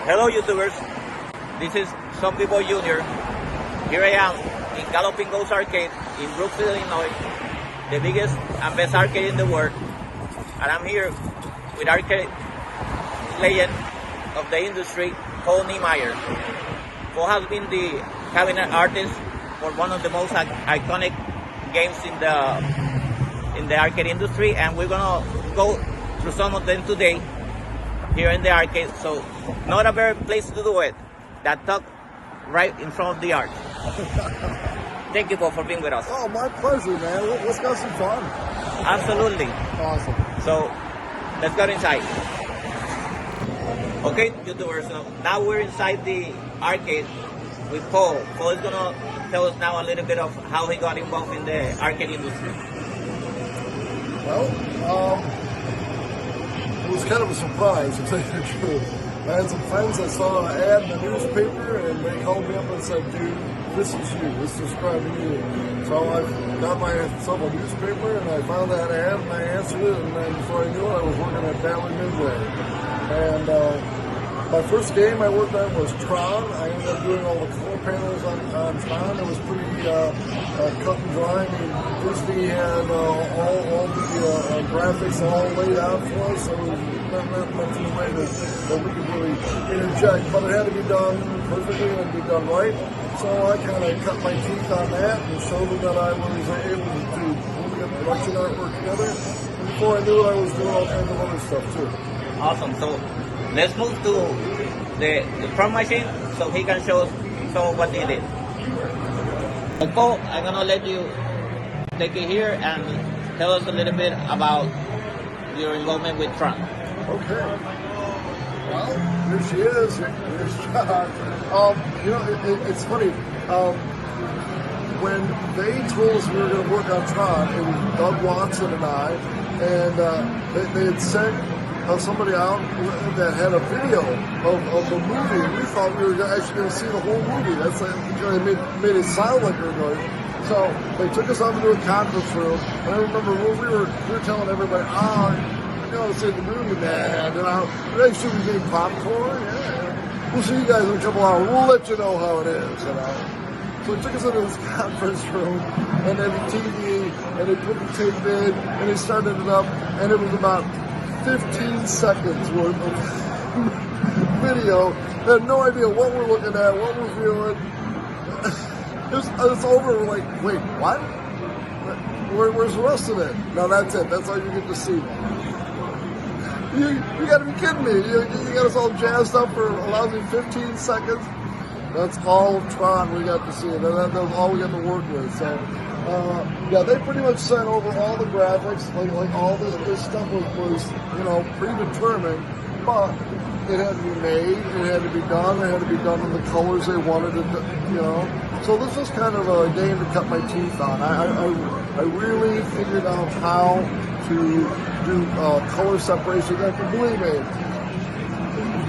Hello YouTubers, this is Zombie Jr. Here I am in Galloping Ghost Arcade in Brookfield, Illinois, the biggest and best arcade in the world. And I'm here with arcade legend of the industry, Paul Niemeyer, who has been the cabinet artist for one of the most iconic games in the arcade industry, and we're gonna go through some of them today here in the arcade. So not a better place to do it that tucked right in front of the arch. Thank you, Paul, for being with us. Oh, my pleasure, man. Let's have some fun. Absolutely. Awesome. So let's go inside. Okay, YouTubers, so now we're inside the arcade with Paul. Paul is gonna tell us now a little bit of how he got involved in the arcade industry. Well, it was kind of a surprise, to tell you the truth. I had some friends that saw an ad in the newspaper, and they called me up and said, dude, this is you, this is describing you. So I got myself a newspaper, and I found that ad, and I answered it, and then before I knew it, I was working at Bally, Midway. And my first game I worked on was Tron. I ended up doing all the color panels on Tron. It was pretty cut and dry. Disney had all the graphics all laid out for us, so it was not much in the way that we could really interject. But it had to be done perfectly, it had to be done right. So I kind of cut my teeth on that and showed them that I was able to get production artwork together. And before I knew it, I was doing all kinds of other stuff too. Awesome. So let's move to the Tron machine so he can show us some of what he did. So Paul, I'm gonna let you take it here and tell us a little bit about your involvement with Tron. Okay. Well, here she is. Here's John. It's funny. When they told us we were going to work on Tron, it was Doug Watson and I, and they had sent somebody out that had a video of the movie. We thought we were actually going to see the whole movie. That's like, it made it sound like we were going. So they took us up into a conference room, and I remember when we were telling everybody, to see the movie, man. They should be getting popcorn. Yeah. We'll see you guys in a couple hours. We'll let you know how it is. So they took us into this conference room, and then the TV, and they put the tape in, and they started it up, and it was about 15 seconds worth of video. They had no idea what we're looking at, what we're feeling. It's over. We're like, wait, what? Where's the rest of it? No, that's it. That's all you get to see. You got to be kidding me. You got us all jazzed up for a lousy 15 seconds. That's all of Tron we got to see. That was all we got to work with. So, they pretty much sent over all the graphics. Like all this stuff was predetermined. But it had to be made. It had to be done. It had to be done in the colors they wanted it, So this was kind of a game to cut my teeth on. I really figured out how to do color separation. And believe me,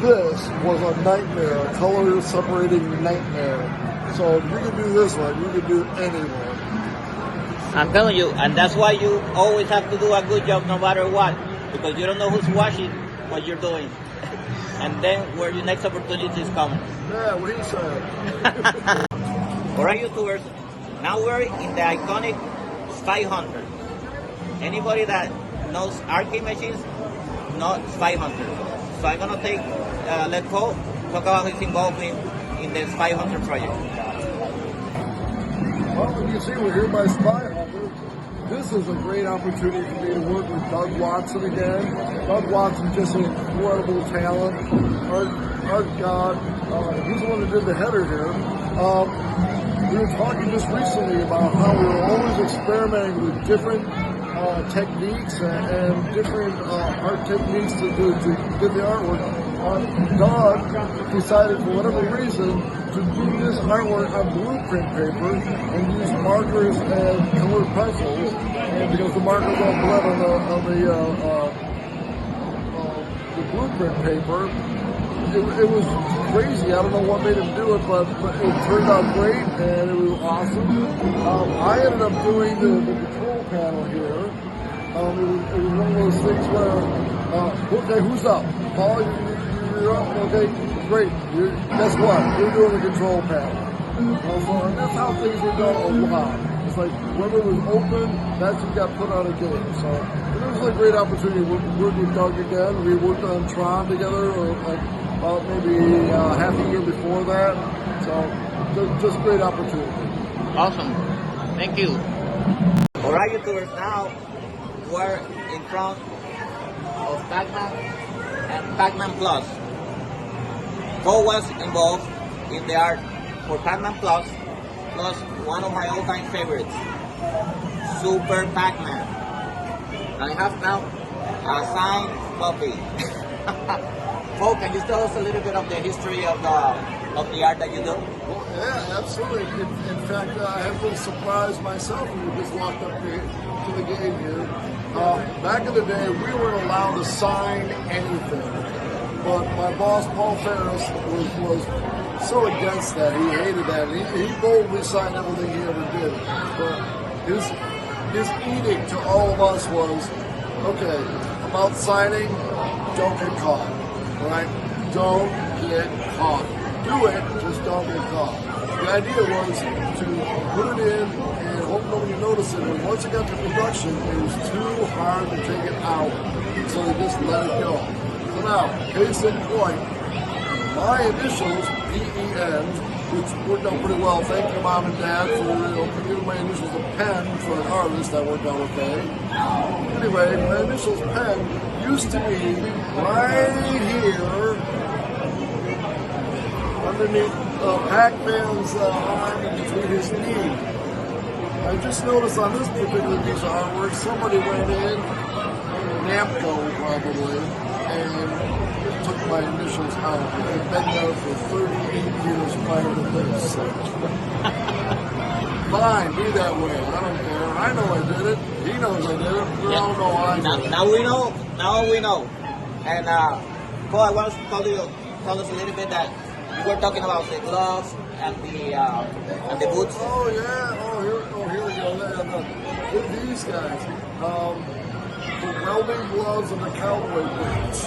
this was a nightmare, a color separating nightmare. So if you can do this one, you can do any one. I'm telling you, and that's why you always have to do a good job no matter what, because you don't know who's watching what you're doing. And then where your next opportunity is coming. Yeah, what he said. Alright, YouTubers, now we're in the iconic 500. Anybody that knows arcade machines knows 500. So I'm gonna let Paul talk about his involvement in this 500 project. Well, you see, we're here by 500. This is a great opportunity for me to work with Doug Watson again. Doug Watson's just an incredible talent. Our God, he's the one that did the header here. We were talking just recently about how we were always experimenting with different techniques and different art techniques to get the artwork. Doug decided, for whatever reason, to do this artwork on blueprint paper and use markers and colored pencils, and because the markers all bled on the blueprint paper. It was crazy. I don't know what made him do it, but it turned out great, and it was awesome. I ended up doing the control panel here. It was one of those things where, okay, who's up? Paul, you you're up, okay, great. Guess what? You're doing the control panel. Well, and that's how things were done a lot. It's like when it was open, that's what got put on a game. So it was a great opportunity to work with Doug again. We worked on Tron together, like about maybe half a year before that. So just great opportunity. Awesome. Thank you. All right, YouTubers, now we're in front of PacMan and PacMan Plus. Cole was involved in the art for PacMan Plus, plus one of my all-time favorites, Super Pacman. I have now a signed copy. Cole, can you tell us a little bit of the history of the art that you do? Well, yeah, absolutely. In fact, I have a little surprise myself when we just walked up to the game here. Back in the day, we weren't allowed to sign anything. But my boss, Paul Ferris, was so against that. He hated that. He boldly signed everything he ever did. But his edict to all of us was, okay, about signing, don't get caught. Right? Don't get caught. Do it, just don't get caught. The idea was to put it in and hope nobody noticed it. But once it got to production, it was too hard to take it out. So they just let it go. So now, case in point, my initials, PEN, which worked out pretty well. Thank you, Mom and Dad, for giving my initials a pen for an artist. That worked out okay. Anyway, my initials pen used to be right here underneath Pac-Man's arm and between his knee. I just noticed on this particular piece of artwork, somebody went in, Namco probably, and took my initials out. They've been there for 38 years prior to this. Fine, be that way. I don't care. I know I did it. He knows I did it. We all know I did it. Now we know. Now we know. And Paul, I want to tell us a little bit that you were talking about the gloves and the boots. Oh yeah. Here we go. With these guys, the welding gloves and the cowboy boots.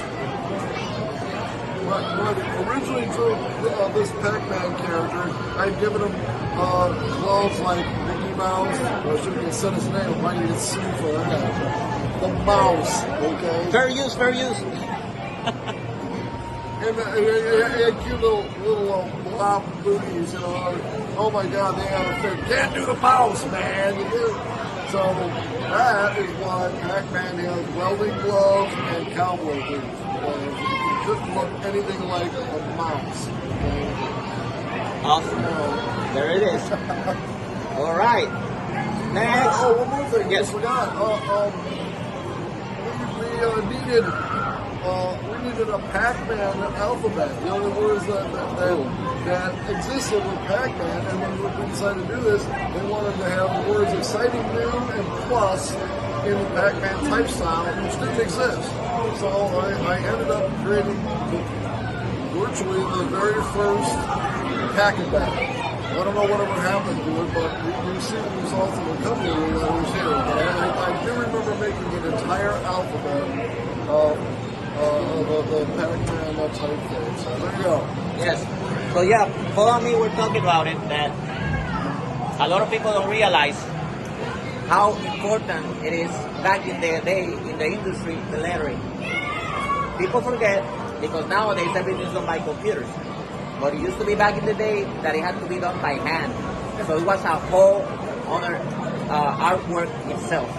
When I originally drew this Pac-Man character, I'd given him gloves like Mickey Mouse. I shouldn't even said his name. I might even get sued for that. The mouse. Okay. Fair use. Fair use. And he had cute little blob booties, you know. Oh my God, they had a thing. Can't do the mouse, man. You do. So that is why Pac-Man has welding gloves and cowboy boots. It couldn't look anything like a mouse. Awesome. There it is. All right. Next. Oh, one more thing. Yes. I forgot. We needed a Pac-Man alphabet. The only words that existed were Pac-Man, and when we decided to do this, they wanted to have the words exciting, new, and plus in the Pac-Man type style, which didn't exist. So I ended up creating virtually the very first Pac-Man. I don't know whatever happened to it, but we see the results of the company when I was here. I do remember making an entire alphabet of the Pac-Man type thing. So there you go. Yes. So yeah, Paul and me were talking about it, that a lot of people don't realize how important it is back in the day in the industry, the lettering. People forget because nowadays everything's done by computers. But it used to be back in the day that it had to be done by hand. So it was a whole other artwork itself.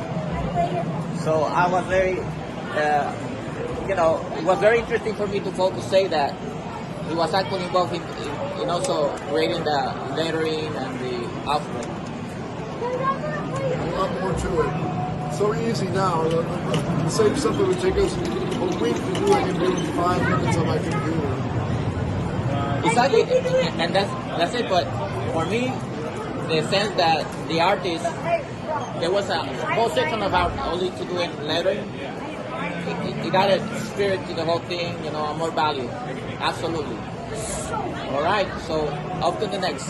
So I was very, it was very interesting for me to say that he was actually involved in also creating the lettering and the alphabet. A lot more to it. So easy now. The same stuff that would take us a week to do, I can do in 5 minutes on my computer. Exactly, and that's it. But for me, the sense that the artist, there was a whole section of art only to do in lettering. It got a spirit to the whole thing, a more value. Absolutely. All right, so up to the next.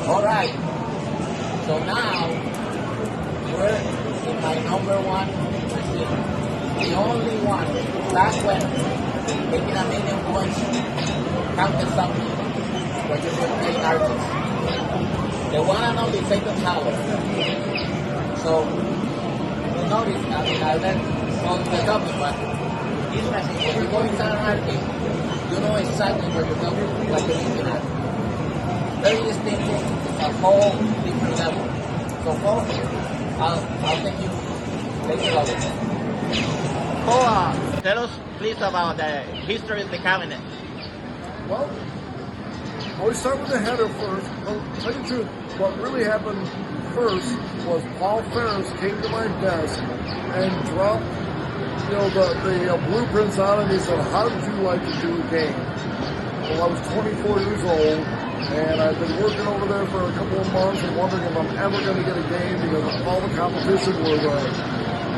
All right. So now we're in my number one machine, the only one back when making a million points, counted something when you're playing artists. The one and only Satan's Hollow. So, you notice, I learned on the topic, but this machine, when you go inside an arcade, you know exactly where you're going, like you're looking at. Very distinctive, it's a whole different level. So follow me. I'll take you later on. Tell us please about the history of the cabinet. Well, we start with the header first. Well, to tell you the truth, what really happened first was Paul Ferris came to my desk and dropped, the blueprints on it. He said, "How would you like to do a game?" Well, I was 24 years old, and I've been working over there for a couple of months and wondering if I'm ever going to get a game because all the competition was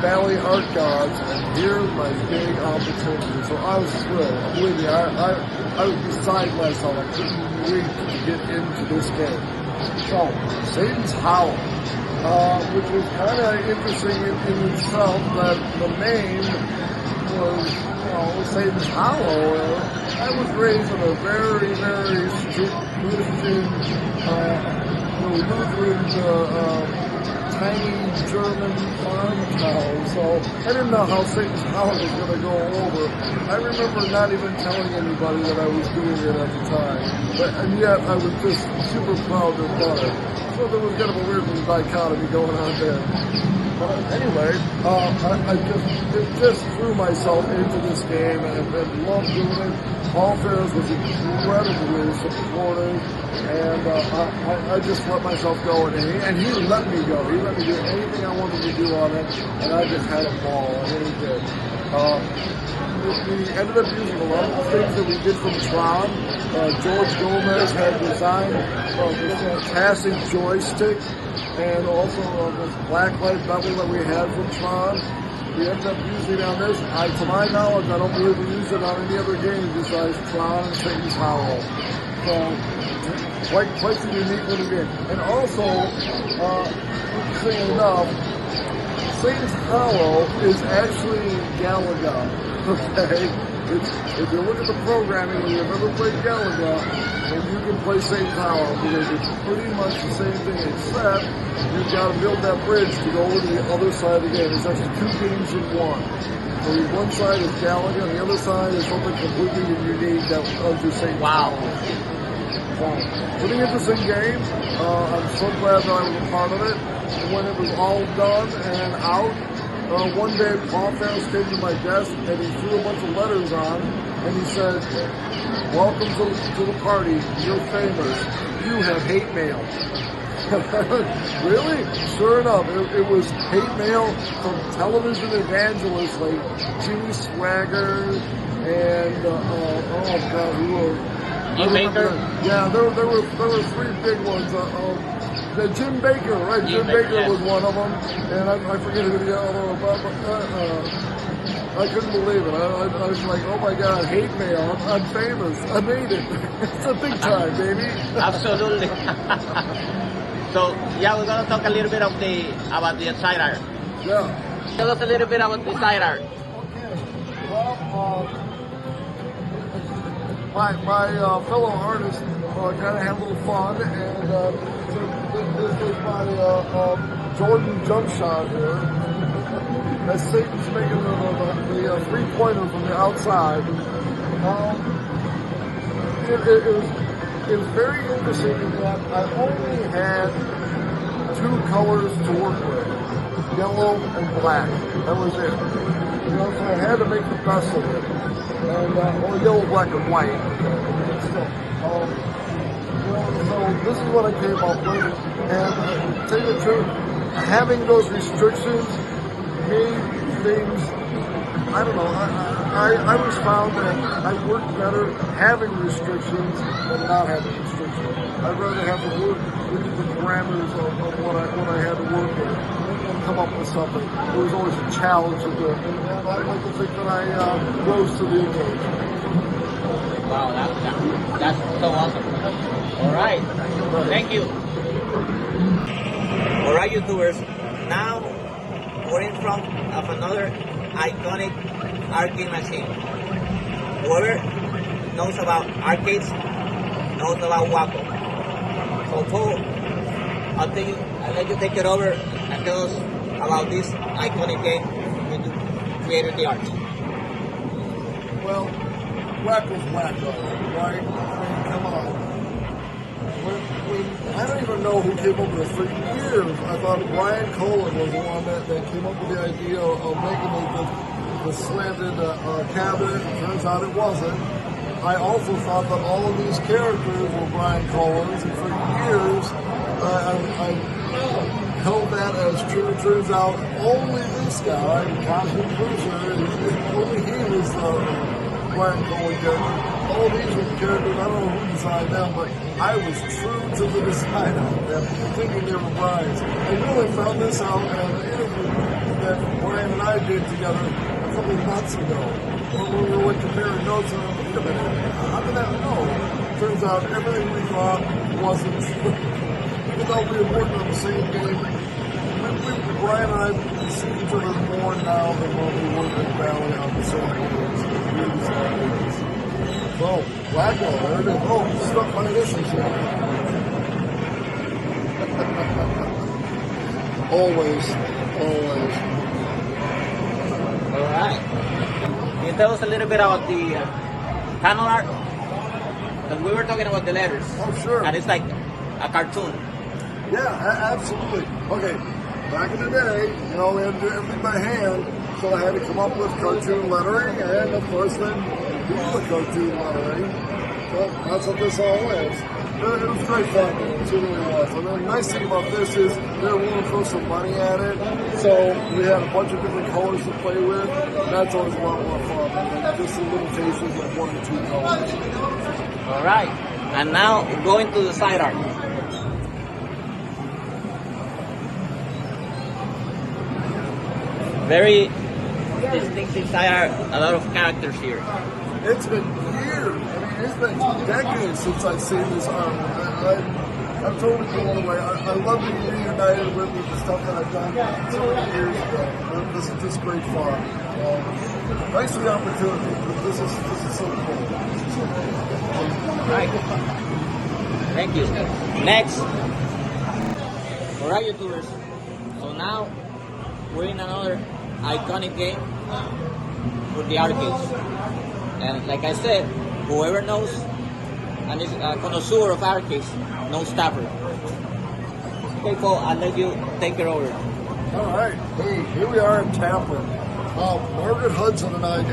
Bally art gods, and here's my big opportunity. So I was thrilled. Believe me, I was beside myself. I couldn't wait to get into this game. So, Satan's Hollow, which was kind of interesting in itself that the name was, Satan's Hollow. I was raised in a very, very strict Christian, Lutheran, tiny German farm town, so I didn't know how Satan's Hollow was going to go over. I remember not even telling anybody that I was doing it at the time, and yet I was just super proud to have done it. So there was kind of a weird dichotomy going on there. But anyway, I just threw myself into this game and loved doing it. Paul Ferris was incredibly supportive, and I just let myself go, and he let me go. He let me do anything I wanted to do on it, and I just had a ball. I really did. We ended up using a lot of the things that we did from Tron. George Gomez had designed this fantastic joystick, and also this blacklight bevel that we had from Tron. We ended up using it on this. To my knowledge, I don't believe we used it on any other game besides Tron and Satan's Hollow. So, quite a unique little game. And also, interesting enough, Satan's Hollow is actually Galaga. Okay? If you look at the programming, and you've ever played Galaga, then you can play Satan's Hollow, because it's pretty much the same thing, except you've got to build that bridge to go over to the other side of the game. There's actually two games in one. So one side is Galaga, and the other side is something completely unique that was just Satan's Hollow. Pretty interesting game. I'm so glad that I was a part of it. When it was all done and out, one day Paul Ferris came to my desk and he threw a bunch of letters on and he said, "Welcome to the party. You're famous. You have hate mail." Really? Sure enough, it was hate mail from television evangelists like Jimmy Swagger and who were Niemeyer? Yeah, there were three big ones. Jim Baker, right? Jim Baker was one of them, and I forget who the other one was, but I couldn't believe it. I was like, oh my God, hate mail. I'm famous. I made it. It's a big time, baby. Absolutely. So, yeah, we're going to talk a little bit about the side art. Yeah. Tell us a little bit about the side art. Okay. Well, my fellow artists kind of had a little fun, and this is my Jordan jump shot here. As Satan's making the three-pointer from the outside. It was very interesting in that I only had two colors to work with, yellow and black. That was it. So I had to make the best of it. And, or yellow, black, and white. So this is what I came up with. And to tell you the truth, having those restrictions made things, I don't know, I was found that I worked better having restrictions than not having restrictions. I'd rather have to work within the parameters of what I had to work with and come up with something. It was always a challenge to do it. And I like to think that I rose to the occasion. Wow, that's so awesome. All right. Thank you. All right, YouTubers. Now we're in front of another iconic arcade machine. whoever knows about arcades knows about Wacko. So Paul, I'll let you take it over and tell us about this iconic game when you created the art. Well, Wacko's Wacko, right? I mean, come on. I don't even know who came up with this. For years, I thought Brian Colin was the one that came up with the idea of making the slanted cabinet. Turns out it wasn't. I also thought that all of these characters were Brian Collins, and for years I held that as true. It turns out only this guy, Cosmic Cruiser, only he was the Brian Collins character. All these were characters, I don't know who designed them, but I was true to the design of them, thinking they were Brian's. I really found this out in an interview that Brian and I did together a couple of months ago. When we were comparing notes, and I'm like, wait a minute, how did that know? Turns out everything we thought wasn't true. Even though we were working on the same game, Brian and I see each other more now than when we worked at Bally on the same games. So, Wacko, there it is. Oh, stuck my initials here. Always. All right. Can you tell us a little bit about the panel art? Because we were talking about the letters. Oh, sure. And it's like a cartoon. Yeah, absolutely. Okay, back in the day, we had to do everything by hand, so I had to come up with cartoon lettering, and of course then do the cartoon lettering. So that's what this all is. It was great fun. It really was. And the nice thing about this is they were willing to throw some money at it, so we had a bunch of different colors to play with. That's always a lot more fun than just the limitations of 1 or 2 colors. All right. And now going to the side art. Very distinctive side art. A lot of characters here. It's been years. I mean, it's been decades since I've seen this art. I'm totally blown away. I love being reunited with the stuff that I've done so many years ago. This is just great fun. Thanks for the opportunity. This is so cool. All right. Thank you. Next. All right, YouTubers. So now we're in another iconic game for the arcades. And like I said, whoever knows and is a connoisseur of arcades knows Tapper. Okay, Paul, I'll let you take it over. All right. Hey, here we are in Tapper. Margaret Hudson and I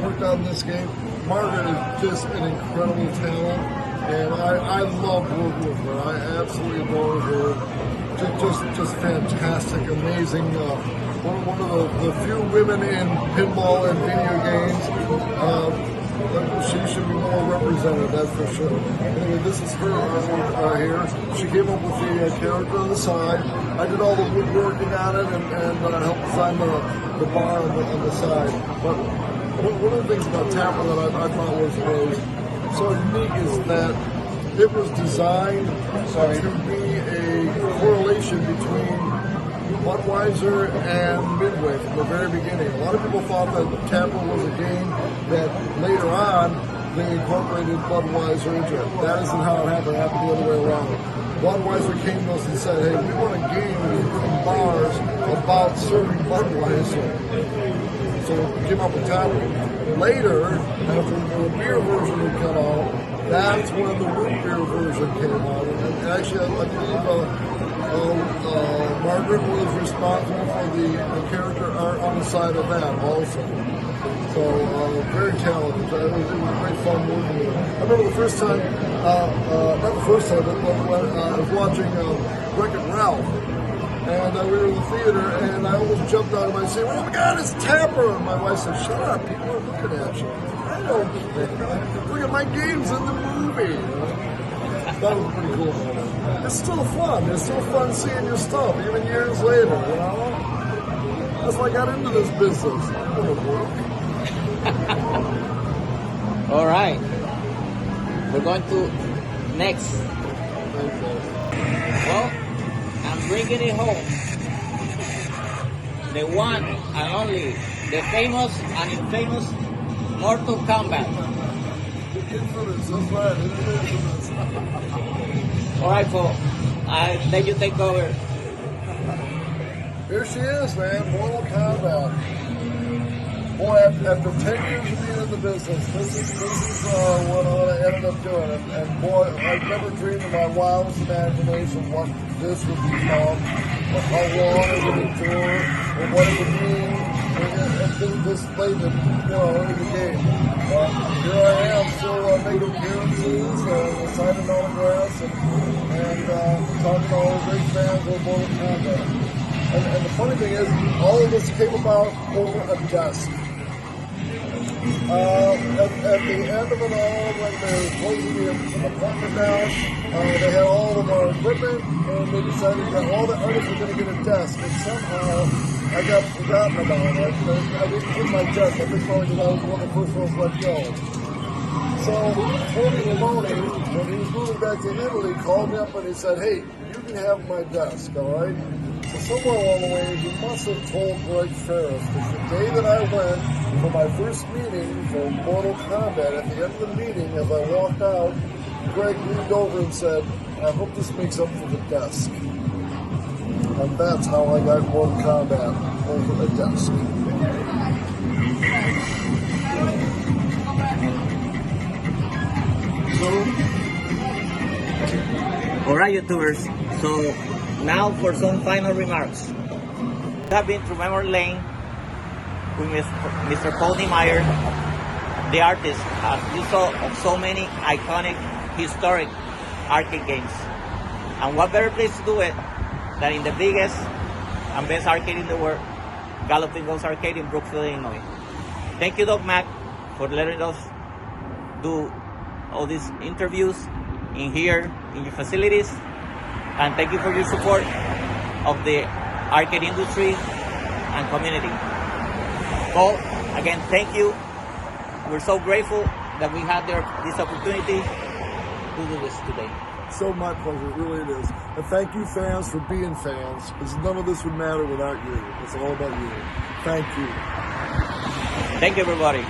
worked on this game. Margaret is just an incredible talent, and I love working with her. I absolutely adore her. Just fantastic, amazing. One of the few women in pinball and video games. She should be more represented, that's for sure. Anyway, this is her artwork here. She came up with the character on the side. I did all the woodworking on it and helped design the bar on the side. But one of the things about Tapper that I thought was so unique is that it was designed to be a correlation between Budweiser and Midway from the very beginning. A lot of people thought that Tapper was a game that later on they incorporated Budweiser into it. That isn't how it happened. It happened the other way around. Budweiser came to us and said, hey, we want a game in bars about serving Budweiser. So we came up with Tapper. Later, after the beer version had come out, that's when the root beer version came out. And actually, I believe Margaret was responsible for the character art on the side of that also. So very talented. It was great fun working with her. I remember the first time, not the first time, but when I was watching Wreck-It Ralph, and we were in the theater, and I almost jumped out of my seat. Oh my God, it's Tapper! And my wife said, "Shut up! People are looking at you. I don't care. Look at my games in the movie." That was pretty cool. It's still fun. It's still fun seeing your stuff, even years later, That's why I got into this business. It would work. All right. We're going to next. Well, I'm bringing it home. The one and only, the famous and infamous Mortal Kombat Intruders, that's right. Intruders. All right, Paul. I let you take over. Here she is, man. Mortal Kombat. Boy, after 10 years of being in the business, this is what I ended up doing. And boy, I've never dreamed in my wildest imagination what this would become, or how long it would endure, or what it would mean. And this late in, in the game. Here I am, still making appearances, signing autographs, and talking to all the great fans of Mortal Kombat. And the funny thing is, all of this came about over a desk. At the end of it all, when they were closing the apartment down, they had all of our equipment, and they decided that all the artists were going to get a desk. And somehow, I got forgotten about it. I didn't get my desk. I think probably because I was one of the first ones let go. So, Tony Maloney, when he was moving back to Italy, called me up and he said, "Hey, you can have my desk, all right?" So somewhere along the way, he must have told Greg Ferris, because the day that I went for my first meeting for Mortal Kombat, at the end of the meeting, as I walked out, Greg leaned over and said, "I hope this makes up for the desk." And that's how I got Mortal Kombat over a desk. All right, YouTubers. So now for some final remarks. We have been through memory lane with Mr. Paul Niemeyer, the artist, as you saw, of so many iconic, historic arcade games. And what better place to do it than in the biggest and best arcade in the world, Galloping Ghost Arcade in Brookfield, Illinois. Thank you, Doc Mac, for letting us do all these interviews in here, in your facilities. And thank you for your support of the arcade industry and community. Paul, again, thank you. We're so grateful that we had this opportunity to do this today. So my pleasure, really it is. And thank you, fans, for being fans, because none of this would matter without you. It's all about you. Thank you. Thank you, everybody.